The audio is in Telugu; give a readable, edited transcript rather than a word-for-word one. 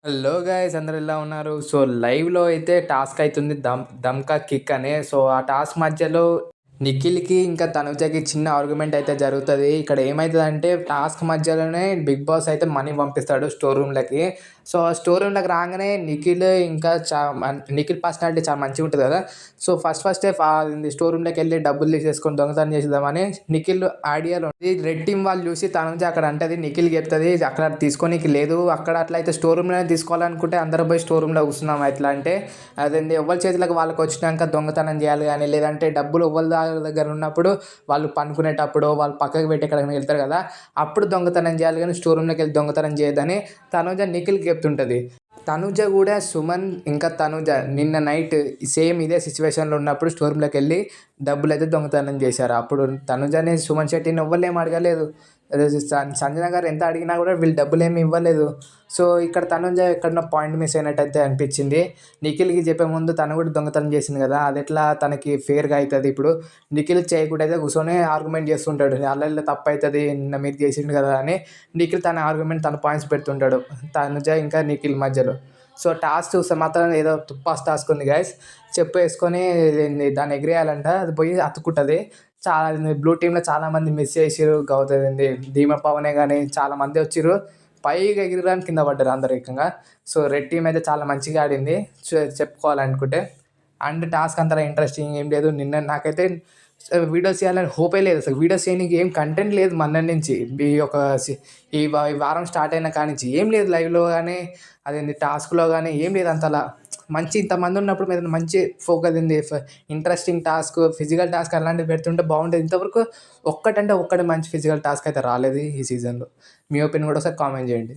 హలో గైస్, అందరూ ఎలా ఉన్నారు? సో లైవ్‌లో అయితే టాస్క్ అయితుంది దమ్‌కా కిక్ అని. సో ఆ టాస్క్ మధ్యలో నిఖిల్‌కి ఇంకా తనుజకి చిన్న ఆర్గ్యుమెంట్ అయితే జరుగుతది. ఇక్కడ ఏమైతదంటే టాస్క్ మధ్యలోనే బిగ్ బాస్ అయితే మనీ పంపిస్తాడు స్టోర్ రూమ్‌లకి. సో ఆ స్టోర్ రూమ్‌లోకి రాంగానే నిఖిల్ ఇంకా నిఖిల్ పర్సనాలిటీ చాలా మంచిగుంటది కదా! సో ఫస్టే స్టోర్ రూమ్‌లోకెళ్ళి డబ్బులు తీసేసుకొని దొంగతనం చేసేద్దామని నిఖిల్ ఐడియాలో ఉండి రెడ్ టీమ్ వాళ్ళు చూసి తనుజ అక్కడ అంటది. నిఖిల్‌కి చెప్తది అక్కడ తీసుకోనీకి లేదు. అక్కడ అట్లయితే స్టోర్ రూమ్‌లోనే తీసుకోవాలనుకుంటే అందరం పోయి స్టోర్ రూమ్‌లో కూర్చుందాం ఎట్లా అంటే, అదేంది ఎవ్వరి చేతులకు వాళ్ళకొచ్చినాక దొంగతనం చేయాలి గానీ, లేదంటే డబ్బులు ఎవ్వరి దగ్గర ఉన్నప్పుడు వాళ్ళు పనుకునేటప్పుడో, వాళ్ళు పక్కకు పెట్టి ఎక్కడికైనా వెళ్తారు కదా! అప్పుడు దొంగతనం చేయాలి గానీ స్టోర్ రూమ్‌లోకెళ్ళి దొంగతనం చేయొద్దని తనుజ నిఖిల్‌కి చెప్తుంటది. తనుజ గూడా సుమన్ ఇంకా తనుజ నిన్న నైట్ సేమ్ ఇదే సిట్యుయేషన్‌లో ఉన్నప్పుడు స్టోర్ రూమ్‌లోకెళ్ళి డబ్బులైతే దొంగతనం చేశారు. అప్పుడు తనుజని, సుమన్ శెట్టిని ఎవ్వలేమి అడగలేదు. అదే సంజన గారు ఎంత అడిగినా గూడా వీళ్ళు డబ్బులేమి ఇవ్వలేదు. సో ఇక్కడ తనుజ ఎక్కడనో పాయింట్ మిస్ అయినట్టయితే అనిపించింది. నిఖిల్‌కి చెప్పే ముందు తను కూడా దొంగతనం చేసింది కదా! అదెట్లా తనకి ఫెయిర్‌గా అయితది ఇప్పుడు. నిఖిల్ చేయకుండా అయితే కూర్చొని ఆర్గ్యుమెంట్ చేస్తుంటాడు. అల్లల్లో తప్పయితది నిన్న మీరు చేసిండు కదా! అని నిఖిల్ తన ఆర్గ్యుమెంట్ తన పాయింట్స్ పెడుతుంటాడు. తనుజ ఇంకా నిఖిల్ మధ్యలో. సో టాస్క్ చూస్తే మాత్రం ఏదో తుప్పాస్ టాస్క్ ఉంది గైస్. చెప్పేసుకొని దాన్ని ఎగిరేయాలంట. అది పోయి అతుక్కుంటది. బ్లూ టీమ్‌లో చాలామంది మిస్ చేసిర్రు. ధీమా పవనే గాని చాలామంది వచ్చిర్రు. పైకి ఎగిరిరాని కింద పడ్డారు అందరూ ఏకంగా. సో రెడ్ టీమ్ అయితే చాలా మంచిగా ఆడింది. చెప్పుకోవాలనుకుంటే. అండ్ టాస్క్ అంతగా ఇంట్రెస్టింగ్ ఏం లేదు. నిన్న నాకైతే వీడియోస్ చేయాలని హోపే లేదు అసలు. వీడియోస్ చేయనీకి ఏం కంటెంట్ లేదు మొన్నటి నుంచి. ఈ ఒక సి ఈ వారం స్టార్ట్ అయిన కానించి ఏం లేదు లైవ్‌లో గాని, టాస్క్‌లో గాని ఏం లేదు అంతలా. ఇంతమంది ఉన్నప్పుడు ఏదైనా మంచి ఫోకస్ ఉంది. ఇంట్రెస్టింగ్ టాస్క్, ఫిజికల్ టాస్క్ అలాంటివి పెడుతుంటే బాగుండేది. ఇంతవరకు ఒక్కటి మంచి ఫిజికల్ టాస్క్ అయితే రాలేదు ఈ సీజన్‌లో. మీ ఒపీనియన్ కూడా ఒకసారి కామెంట్ చేయండి.